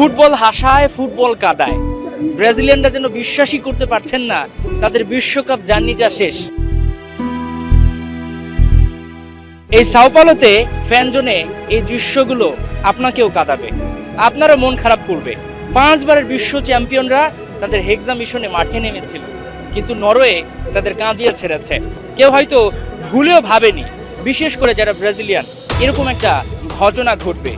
Football হাসায়, football কাঁদায়। ব্রাজিলিয়ানরা যেন বিশ্বাসই করতে পারছেন না তাদের বিশ্বকাপ জার্নিটা শেষ। এই সাও পাওলোতে ফ্যান জোনে এই দৃশ্যগুলো আপনাকেও কাঁদাবে, আপনারও মন খারাপ করবে। 5 বারের বিশ্ব চ্যাম্পিয়নরা তাদের হেক্সা মিশনে মাঠে নেমেছিল, কিন্তু নরওয়ে তাদের কাঁদিয়ে ছেড়েছে। কেউ হয়তো ভুলেও ভাবেনি, বিশেষ করে যারা ব্রাজিলিয়ান, এরকম একটা ঘটনা ঘটবে।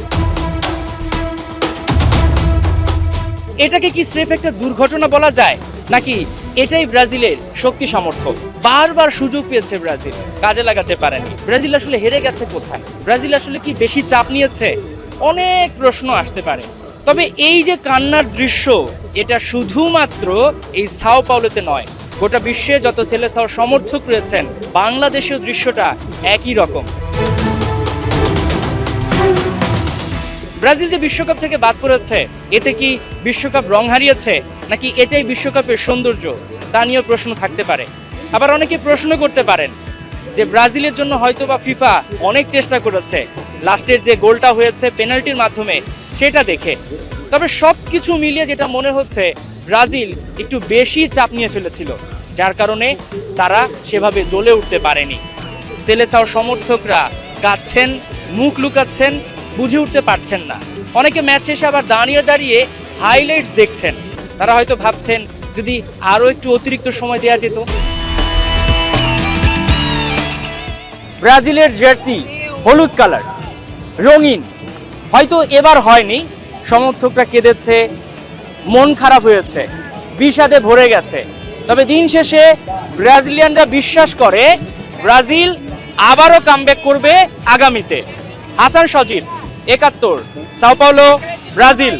এটাকে কি স্রেফ একটা দুর্ঘটনা বলা যায়, নাকি এটাই ব্রাজিলের শক্তি সামর্থ্য? বারবার সুযোগ পেয়েছে ব্রাজিল, কাজে লাগাতে পারেনি। ব্রাজিল আসলে হেরে গেছে কোথায়? ব্রাজিল আসলে কি বেশি চাপ নিয়েছে? অনেক প্রশ্ন আসতে পারে। তবে এই যে কান্নার দৃশ্য, এটা শুধুমাত্র এই সাও পাওলোতে নয়, গোটা বিশ্বে যত সেলেসাও সমর্থক রয়েছেন, বাংলাদেশেও দৃশ্যটা একই রকম। ব্রাজিল যে বিশ্বকাপ থেকে বাদ পড়েছে, এতে কি বিশ্বকাপ রং হারিয়েছে, নাকি এটাই বিশ্বকাপের সৌন্দর্য, তা নিয়েও প্রশ্ন থাকতে পারে। আবার অনেকে প্রশ্ন করতে পারেন যে ব্রাজিলের জন্য হয়তো বা ফিফা অনেক চেষ্টা করেছে, লাস্টের যে গোলটা হয়েছে পেনাল্টির মাধ্যমে সেটা দেখে। তবে সব কিছু মিলিয়ে যেটা মনে হচ্ছে, ব্রাজিল একটু বেশি চাপ নিয়ে ফেলেছিল, যার কারণে তারা সেভাবে জ্বলে উঠতে পারেনি। সেলেসাও সমর্থকরা কাঁদছেন, মুখ লুকাচ্ছেন, বুঝে উঠতে পারছেন না। অনেকে ম্যাচ শেষে আবার দাঁড়িয়ে দাঁড়িয়ে হাইলাইটস দেখছেন। তারা হয়তো ভাবছেন যদি আরো একটু অতিরিক্ত সময় দেওয়া যেত। ব্রাজিলের জার্সি হলুদ কালার, রঙিন, হয়তো এবার হয়নি। সমর্থকরা কেঁদেছে, মন খারাপ হয়েছে, বিষাদে ভরে গেছে। তবে দিন শেষে ব্রাজিলিয়ানরা বিশ্বাস করে ব্রাজিল আবারও কামব্যাক করবে আগামীতে। হাসান সজীব, 71, সাও পাওলো, ব্রাজিল।